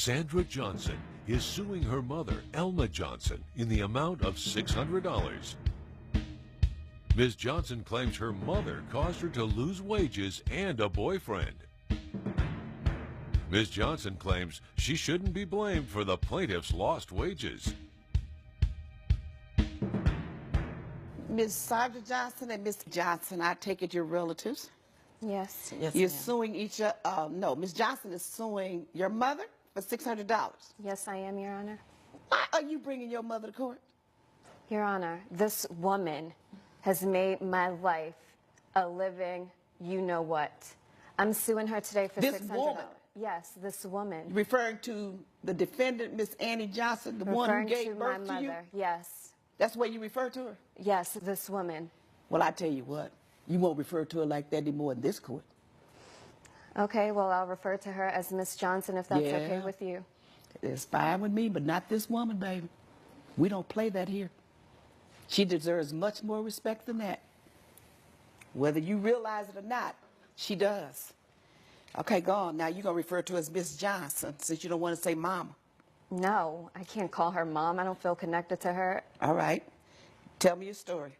Sandra Johnson is suing her mother, Elma Johnson, in the amount of $600. Ms. Johnson claims her mother caused her to lose wages and a boyfriend. Ms. Johnson claims she shouldn't be blamed for the plaintiff's lost wages. Ms. Sandra Johnson and Ms. Johnson, I take it you're relatives? Yes. Yes, You're ma'am. suing each other. No, Ms. Johnson is suing your mother for $600. Yes, I am, Your Honor. Why are you bringing your mother to court? Your Honor, this woman has made my life a living you-know-what. I'm suing her today for This $600. woman? Yes, this woman. Referring to the defendant, Miss Annie Johnson, the one who gave birth to you? Yes. That's the way you refer to her? Yes, this woman. Well, I tell you what, you won't refer to her like that anymore in this court. Okay, well, I'll refer to her as Miss Johnson if that's okay Yeah. with you. It's fine with me, but not this woman, baby. We don't play that here. She deserves much more respect than that. Whether you realize it or not, she does. Okay, go on. Now you're going to refer to her as Miss Johnson since you don't want to say mama. No, I can't call her mom. I don't feel connected to her. All right. Tell me your story.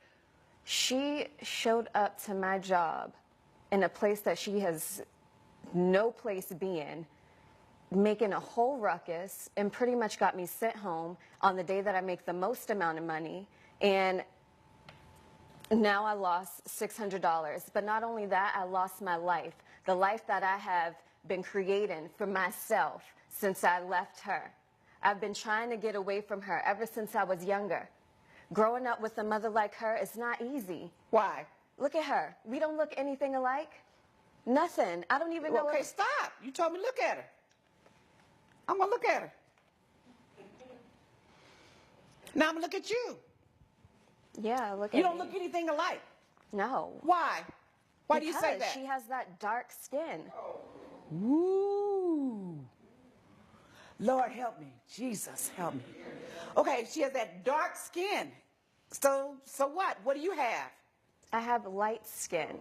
She showed up to my job in a place that she has no place being, making a whole ruckus, and pretty much got me sent home on the day that I make the most amount of money. And now I lost $600. But not only that, I lost my life, the life that I have been creating for myself since I left her. I've been trying to get away from her ever since I was younger. Growing up with a mother like her is not easy. Why? Look at her. We don't look anything alike. Nothing. I don't even know. Okay, stop. You told me look at her. I'm going to look at her. Now I'm going to look at you. Yeah, look at You don't me. look anything alike. No. Why? Why do you say Because that? she has that dark skin. Ooh. Lord help me. Jesus help me. Okay, she has that dark skin. So what? What do you have? I have light skin.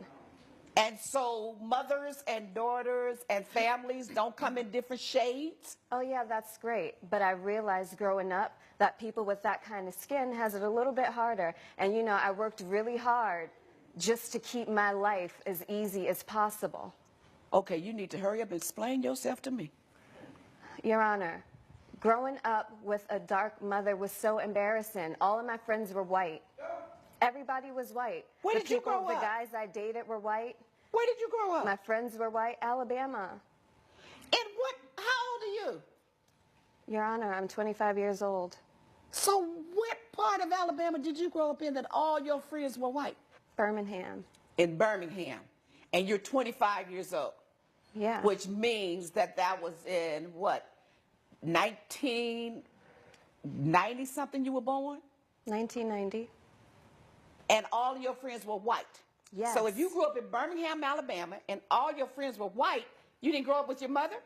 And so mothers and daughters and families don't come in different shades? Oh yeah, that's great. But I realized growing up that people with that kind of skin has it a little bit harder. And you know, I worked really hard just to keep my life as easy as possible. Okay, you need to hurry up and explain yourself to me. Your Honor, growing up with a dark mother was so embarrassing. All of my friends were white. Everybody was white. Where did you grow The up? guys I dated were white. Where did you grow up? My friends were white. Alabama. And what? How old are you? Your Honor, I'm 25 years old. So what part of Alabama did you grow up in that all your friends were white? Birmingham. In Birmingham. And you're 25 years old. Yeah. Which means that was in what? 1990 something you were born? 1990. And all of your friends were white. Yes. So if you grew up in Birmingham, Alabama, and all your friends were white, you didn't grow up with your mother?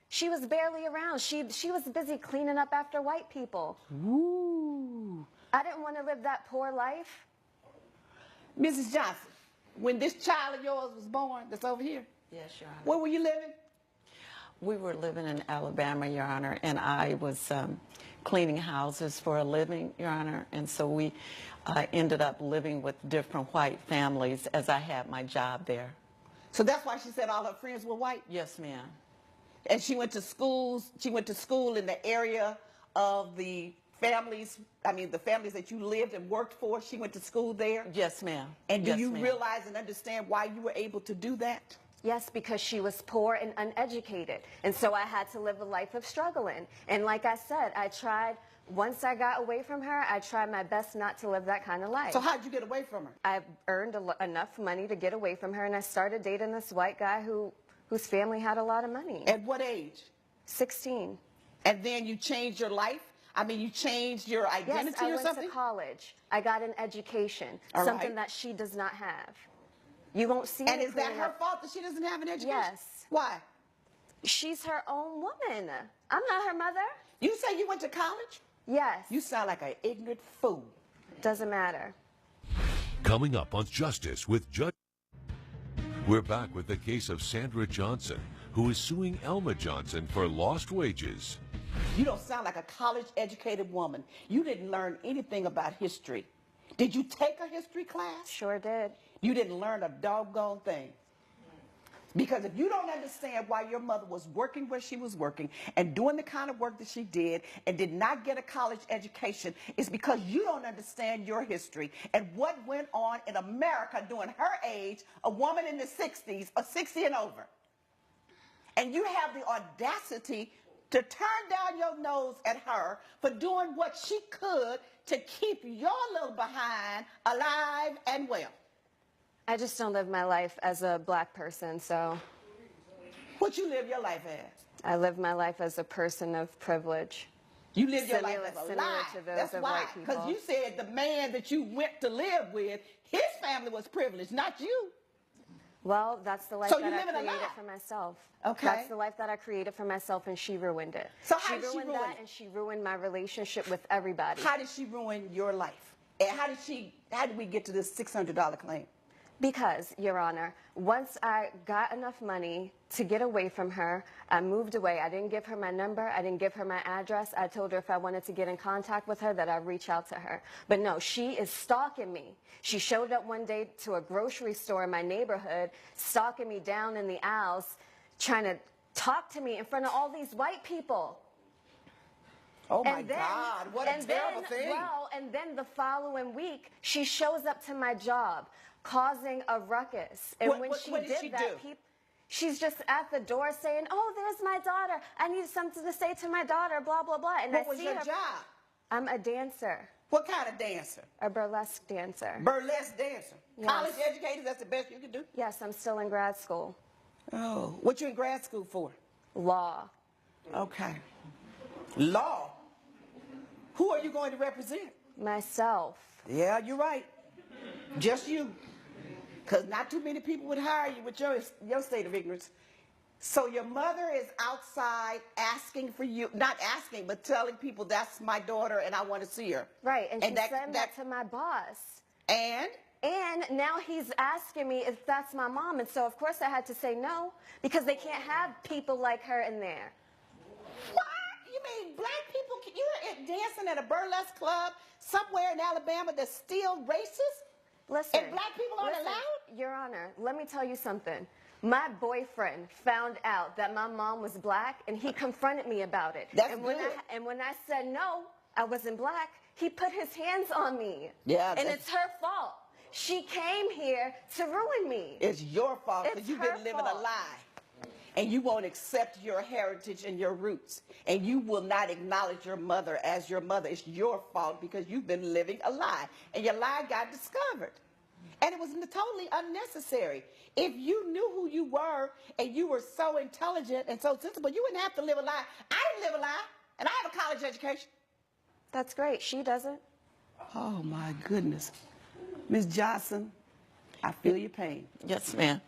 She was barely around. She was busy cleaning up after white people. Ooh. I didn't want to live that poor life. Mrs. Johnson, when this child of yours was born, that's over here, Yes, Your Honor. where were you living? We were living in Alabama, Your Honor, and I was cleaning houses for a living, Your Honor, and so we ended up living with different white families as I had my job there. So that's why she said all her friends were white? Yes, ma'am. And she went to school in the area of the families, the families that you lived and worked for, she went to school there? Yes, ma'am. And do Yes, you ma'am. realize and understand why you were able to do that? Yes, because she was poor and uneducated. And so I had to live a life of struggling. And like I said, once I got away from her, I tried my best not to live that kind of life. So how'd you get away from her? I earned enough money to get away from her, and I started dating this white guy whose family had a lot of money. At what age? 16. And then you changed your life? You changed your identity Yes, I or went something? to college. I got an education, All something right. that she does not have. You won't see And me is that cleaning her up. fault that she doesn't have an education? Yes. Why? She's her own woman. I'm not her mother. You say you went to college? Yes. You sound like an ignorant fool. Doesn't matter. Coming up on Justice with Judge. We're back with the case of Sandra Johnson, who is suing Elma Johnson for lost wages. You don't sound like a college-educated woman. You didn't learn anything about history. Did you take a history class? Sure did. You didn't learn a doggone thing. Because if you don't understand why your mother was working where she was working and doing the kind of work that she did and did not get a college education, it's because you don't understand your history and what went on in America during her age, a woman in the 60s or 60 and over. And you have the audacity to turn down your nose at her for doing what she could to keep your little behind alive and well. I just don't live my life as a black person, so. What you live your life as? I live my life as a person of privilege. You live your life as a Similar lie. to those That's of why. white people. Because you said the man that you went to live with, his family was privileged, not you. Well, that's the life So that you I live in a created lie. for myself. Okay. That's the life that I created for myself, and she ruined it. So how did she ruined ruin that, it? and she ruined my relationship with everybody. How did she ruin your life? And how did we get to this $600 claim? Because, Your Honor, once I got enough money to get away from her, I moved away. I didn't give her my number. I didn't give her my address. I told her if I wanted to get in contact with her that I'd reach out to her. But no, she is stalking me. She showed up one day to a grocery store in my neighborhood, stalking me down in the aisles, trying to talk to me in front of all these white people. Oh my God, what a terrible thing. Well, and then the following week, she shows up to my job, causing a ruckus. And when she what did did she that, do? she's just at the door saying, "Oh, there's my daughter. I need something to say to my daughter, blah, blah, blah." And What I was see your her. job? I'm a dancer, What kind of dancer? a burlesque dancer. Burlesque dancer. Yes. College educated, that's the best you can do? Yes, I'm still in grad school. Oh, what you in grad school for? Law. Okay. Law. Who are you going to represent? Myself. Yeah, you're right. Just you. Because not too many people would hire you with your state of ignorance. So your mother is outside asking for you, not asking, but telling people, that's my daughter and I want to see her. Right, and she sent that to my boss. And? And now he's asking me if that's my mom. And so, of course, I had to say no, because they can't have people like her in there. What? You mean black people, you're dancing at a burlesque club somewhere in Alabama that's still racist? Listen. And black people aren't allowed? Your Honor, let me tell you something. My boyfriend found out that my mom was black, and he confronted me about it. That's and good. when I said no, I wasn't black, he put his hands on me. Yeah, and it's her fault. She came here to ruin me. It's your fault because It's you've her been living a fault. lie. And you won't accept your heritage and your roots. And you will not acknowledge your mother as your mother. It's your fault because you've been living a lie. And your lie got discovered. And it was totally unnecessary. If you knew who you were and you were so intelligent and so sensible, you wouldn't have to live a lie. I didn't live a lie, and I have a college education. That's great. She doesn't. Oh, my goodness. Ms. Johnson, I feel your pain. Yes, ma'am.